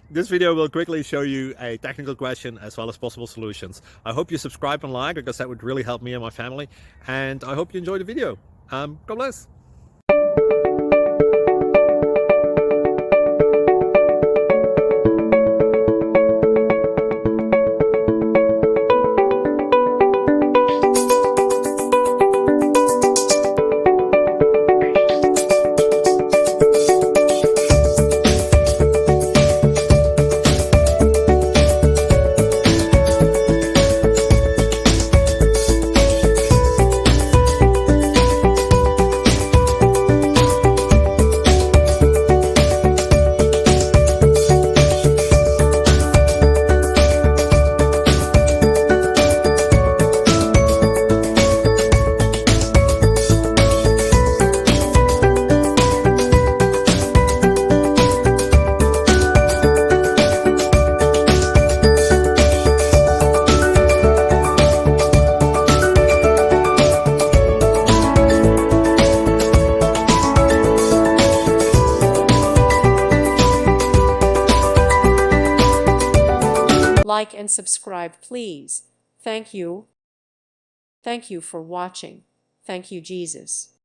This video will quickly show you a technical question as well as possible solutions. I hope you subscribe and like, because that would really help me and my family. And I hope you enjoy the video. God bless. Like and subscribe, please. Thank you. Thank you for watching. Thank you, Jesus.